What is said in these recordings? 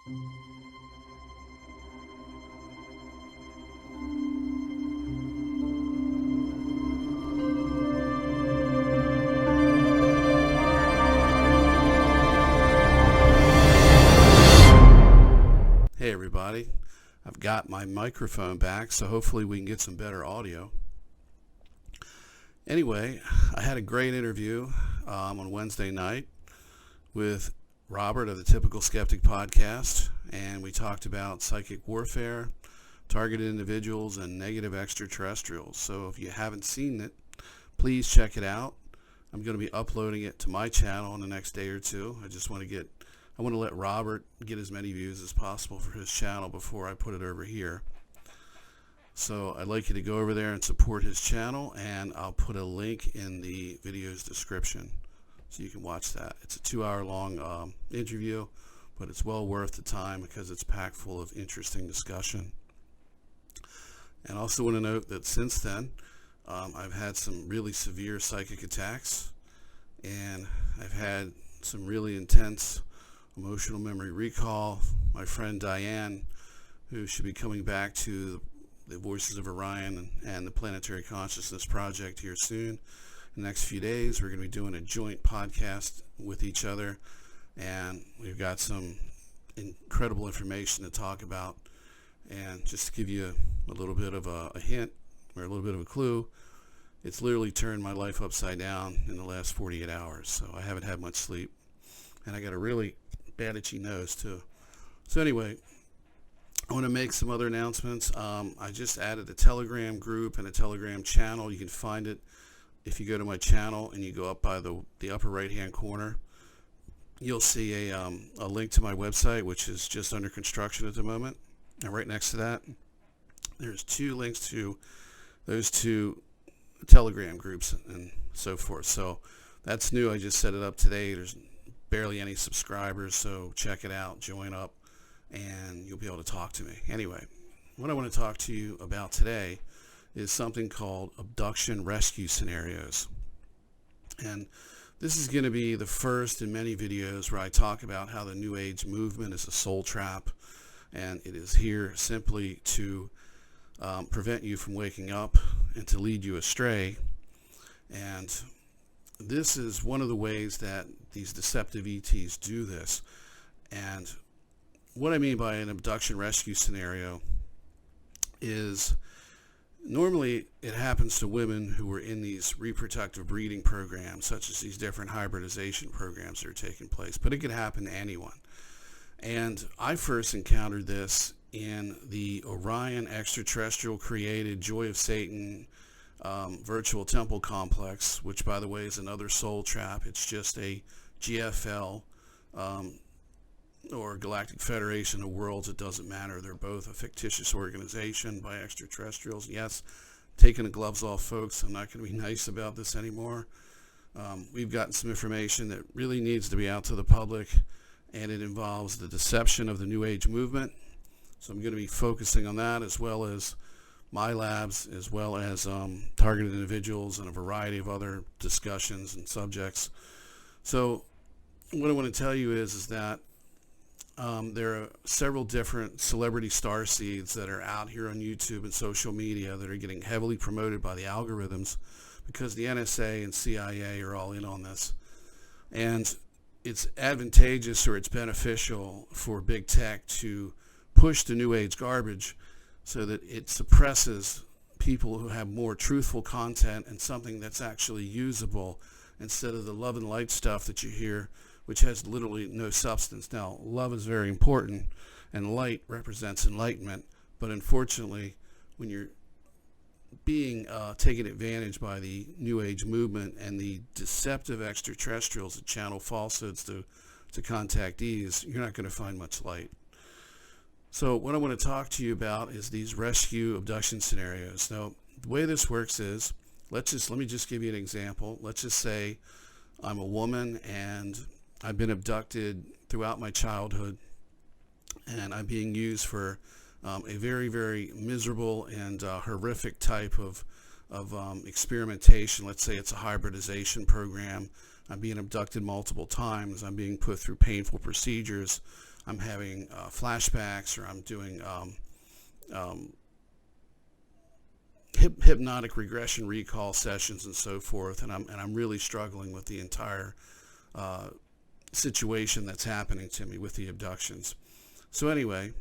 Hey everybody, I've got my microphone back, so hopefully we can get some better audio. Anyway, I had a great interview on Wednesday night with Robert of the Typical Skeptic podcast, and we talked about psychic warfare, targeted individuals, and negative extraterrestrials. So if you haven't seen it, please check it out. I'm going to be uploading it to my channel in the next day or two. I want to let Robert get as many views as possible for his channel before I put it over here. So I'd like you to go over there and support his channel, and I'll put a link in the video's description so you can watch that. It's a 2-hour long interview, but it's well worth the time because it's packed full of interesting discussion. And I also want to note that since then, I've had some really severe psychic attacks, and I've had some really intense emotional memory recall. My friend Diane, who should be coming back to the Voices of Orion and the Planetary Consciousness Project here soon. In the next few days, we're going to be doing a joint podcast with each other, and we've got some incredible information to talk about. And just to give you a little bit of a hint or a little bit of a clue, it's literally turned my life upside down in the last 48 hours. So I haven't had much sleep, and I got a really bad itchy nose too. So anyway, I want to make some other announcements. I just added a Telegram group and a Telegram channel. You can find it if you go to my channel and you go up by the upper right hand corner. You'll see a link to my website, which is just under construction at the moment, and right next to that there's 2 links to those 2 Telegram groups and so forth. So that's new. I just set it up today. There's barely any subscribers, so check it out, join up, and you'll be able to talk to me. Anyway, what I want to talk to you about today is something called abduction rescue scenarios. And this is going to be the first in many videos where I talk about how the New Age movement is a soul trap, and it is here simply to prevent you from waking up and to lead you astray. And this is one of the ways that these deceptive ETs do this. And what I mean by an abduction rescue scenario is normally it happens to women who are in these reproductive breeding programs, such as these different hybridization programs that are taking place, but it could happen to anyone. And I first encountered this in the Orion extraterrestrial created Joy of Satan virtual temple complex, which by the way is another soul trap. It's just a GFL or Galactic Federation of Worlds. It doesn't matter. They're both a fictitious organization by extraterrestrials. Yes, taking the gloves off, folks. I'm not going to be nice about this anymore. We've gotten some information that really needs to be out to the public, and it involves the deception of the New Age movement. So I'm going to be focusing on that, as well as my labs, as well as targeted individuals and a variety of other discussions and subjects. So what I want to tell you is that there are several different celebrity star seeds that are out here on YouTube and social media that are getting heavily promoted by the algorithms because the NSA and CIA are all in on this. And it's advantageous, or it's beneficial for big tech to push the New Age garbage so that it suppresses people who have more truthful content and something that's actually usable, instead of the love and light stuff that you hear, which has literally no substance. Now, love is very important, and light represents enlightenment, but unfortunately, when you're being taken advantage by the New Age movement and the deceptive extraterrestrials that channel falsehoods to contactees, you're not going to find much light. So what I want to talk to you about is these rescue abduction scenarios. Now, the way this works is, let me just give you an example. Let's just say I'm a woman and I've been abducted throughout my childhood, and I'm being used for a very, very miserable and horrific type of experimentation. Let's say it's a hybridization program. I'm being abducted multiple times. I'm being put through painful procedures. I'm having flashbacks, or I'm doing hypnotic regression recall sessions and so forth. And I'm really struggling with the entire situation that's happening to me with the abductions. So anyway,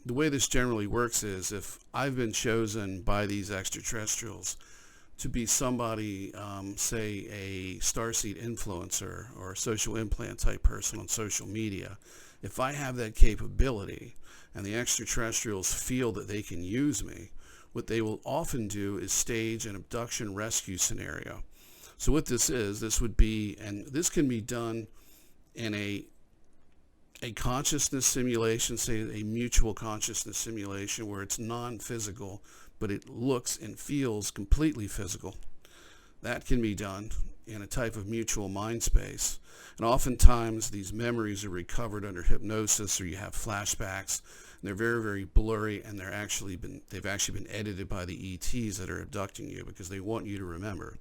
the way this generally works is, if I've been chosen by these extraterrestrials to be somebody, say a starseed influencer or a social implant type person on social media, if I have that capability and the extraterrestrials feel that they can use me, what they will often do is stage an abduction rescue scenario. So what this is, this would be, and this can be done in a consciousness simulation, say a mutual consciousness simulation, where it's non-physical, but it looks and feels completely physical. That can be done in a type of mutual mind space. And oftentimes these memories are recovered under hypnosis, or you have flashbacks, and they're very, very blurry, and they've actually been edited by the ETs that are abducting you, because they want you to remember.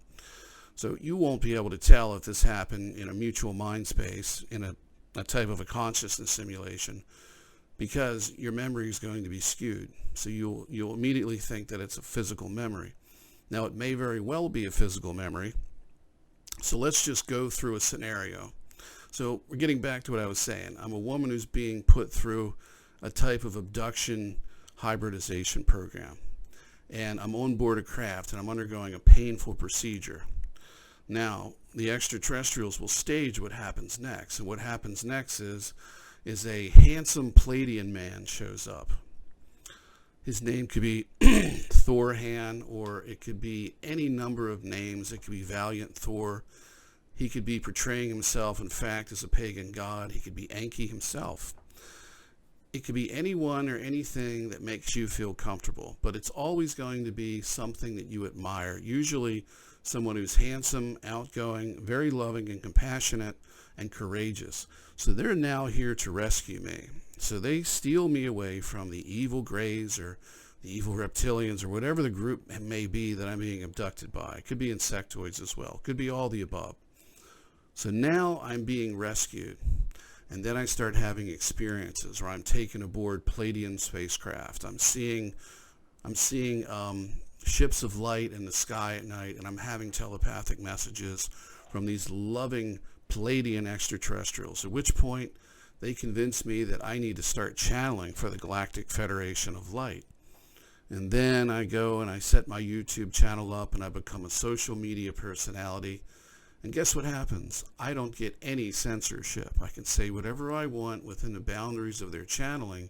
So you won't be able to tell if this happened in a mutual mind space, in a type of a consciousness simulation, because your memory is going to be skewed. So you'll immediately think that it's a physical memory. Now, it may very well be a physical memory. So let's just go through a scenario. So we're getting back to what I was saying. I'm a woman who's being put through a type of abduction hybridization program, and I'm on board a craft, and I'm undergoing a painful procedure. Now, the extraterrestrials will stage what happens next, and what happens next is a handsome Palladian man shows up. His name could be Haujean, or it could be any number of names. It could be Valiant Thor. He could be portraying himself, in fact, as a pagan god. He could be Enki himself. It could be anyone or anything that makes you feel comfortable, but it's always going to be something that you admire, usually someone who's handsome, outgoing, very loving and compassionate, and courageous. So they're now here to rescue me. So they steal me away from the evil greys or the evil reptilians or whatever the group may be that I'm being abducted by. It could be insectoids as well. It could be all the above. So now I'm being rescued. And then I start having experiences where I'm taken aboard Palladian spacecraft. I'm seeing ships of light in the sky at night, and I'm having telepathic messages from these loving Palladian extraterrestrials, at which point they convince me that I need to start channeling for the Galactic Federation of Light. And then I go and I set my YouTube channel up, and I become a social media personality. And guess what happens? I don't get any censorship. I can say whatever I want within the boundaries of their channeling,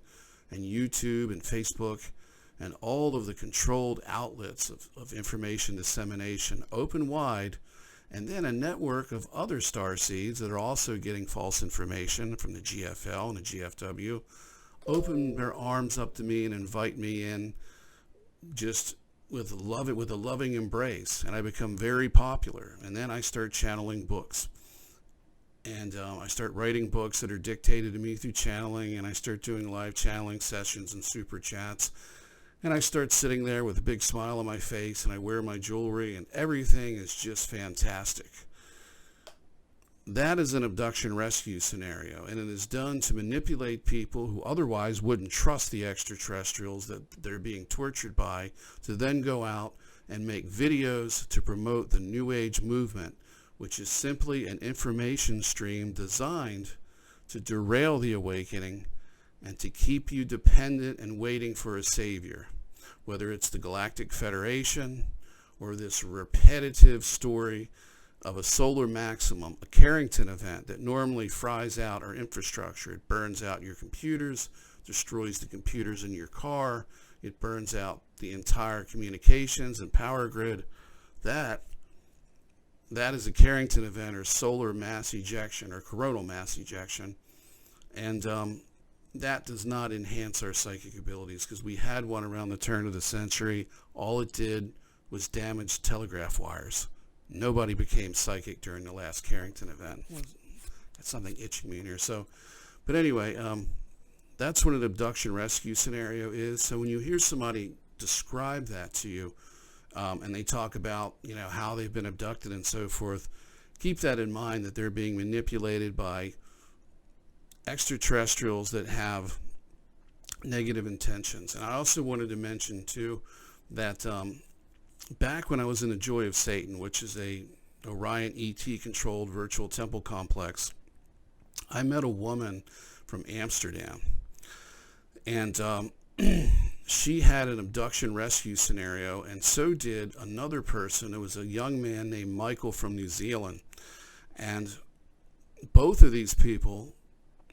and YouTube and Facebook and all of the controlled outlets of information dissemination open wide, and then a network of other starseeds that are also getting false information from the GFL and the GFW open their arms up to me and invite me in, just with a loving embrace, and I become very popular. And then I start channeling books, and I start writing books that are dictated to me through channeling, and I start doing live channeling sessions and super chats. And I start sitting there with a big smile on my face, and I wear my jewelry, and everything is just fantastic. That is an abduction rescue scenario, and it is done to manipulate people who otherwise wouldn't trust the extraterrestrials that they're being tortured by, to then go out and make videos to promote the New Age movement, which is simply an information stream designed to derail the awakening and to keep you dependent and waiting for a savior, whether it's the Galactic Federation or this repetitive story of a solar maximum, a Carrington event that normally fries out our infrastructure. It burns out your computers, destroys the computers in your car, it burns out the entire communications and power grid. That is a Carrington event, or solar mass ejection, or coronal mass ejection. And that does not enhance our psychic abilities, because we had one around the turn of the century. All it did was damage telegraph wires. Nobody became psychic during the last Carrington event. That's something itching me in here. So, but anyway, that's what an abduction rescue scenario is. So when you hear somebody describe that to you, and they talk about, how they've been abducted and so forth, keep that in mind, that they're being manipulated by extraterrestrials that have negative intentions. And I also wanted to mention too that back when I was in the Joy of Satan, which is a Orion ET controlled virtual temple complex, I met a woman from Amsterdam, and she had an abduction rescue scenario, and so did another person. It was a young man named Michael from New Zealand, and both of these people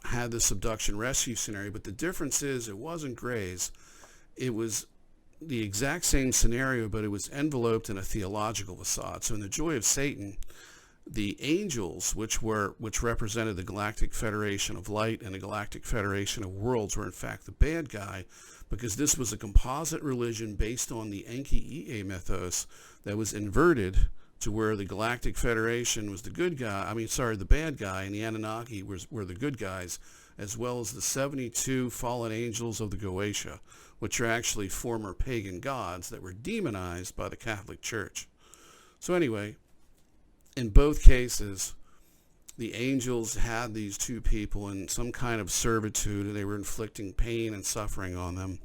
had this abduction rescue scenario, but the difference is it wasn't Gray's. It was the exact same scenario, but it was enveloped in a theological facade. So in the Joy of Satan, the angels, which represented the Galactic Federation of Light and the Galactic Federation of Worlds, were in fact the bad guy, because this was a composite religion based on the Enki-Ea mythos that was inverted to where the Galactic Federation was the good guy, the bad guy, and the Anunnaki were the good guys, as well as the 72 fallen angels of the Goetia, which are actually former pagan gods that were demonized by the Catholic Church. So anyway, in both cases, the angels had these two people in some kind of servitude, and they were inflicting pain and suffering on them,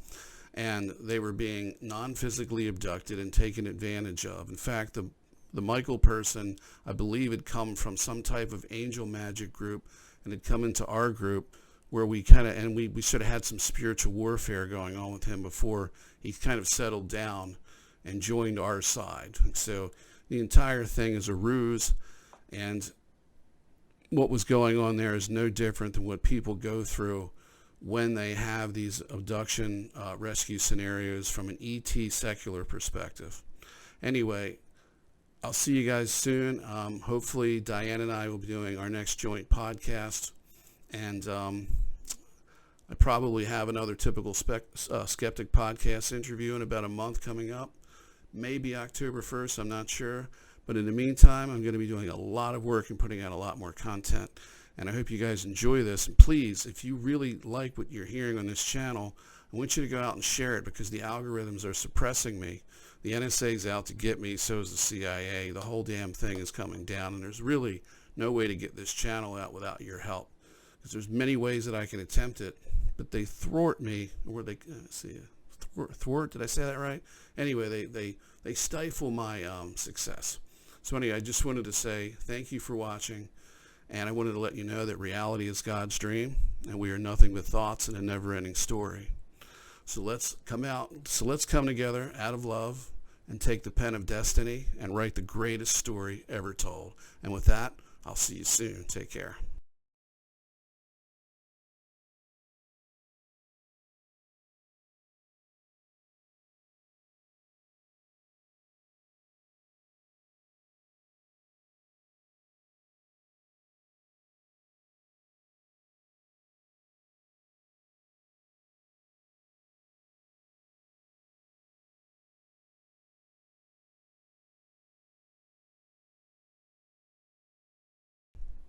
and they were being non-physically abducted and taken advantage of. In fact, the Michael person, I believe, had come from some type of angel magic group and had come into our group, where we sort of had some spiritual warfare going on with him before he kind of settled down and joined our side. And so the entire thing is a ruse, and what was going on there is no different than what people go through when they have these abduction rescue scenarios from an ET secular perspective. Anyway, I'll see you guys soon. Hopefully Diane and I will be doing our next joint podcast, and I probably have another typical Skeptic podcast interview in about a month coming up, maybe October 1st, I'm not sure. But in the meantime, I'm going to be doing a lot of work and putting out a lot more content, and I hope you guys enjoy this. And please, if you really like what you're hearing on this channel, I want you to go out and share it, because the algorithms are suppressing me. The NSA's out to get me, so is the CIA. The whole damn thing is coming down, and there's really no way to get this channel out without your help, because there's many ways that I can attempt it, but they thwart me, or they thwart, did I say that right? Anyway, they stifle my success. So anyway, I just wanted to say thank you for watching, and I wanted to let you know that reality is God's dream, and we are nothing but thoughts in a never-ending story. So let's come together out of love and take the pen of destiny and write the greatest story ever told. And with that, I'll see you soon. Take care.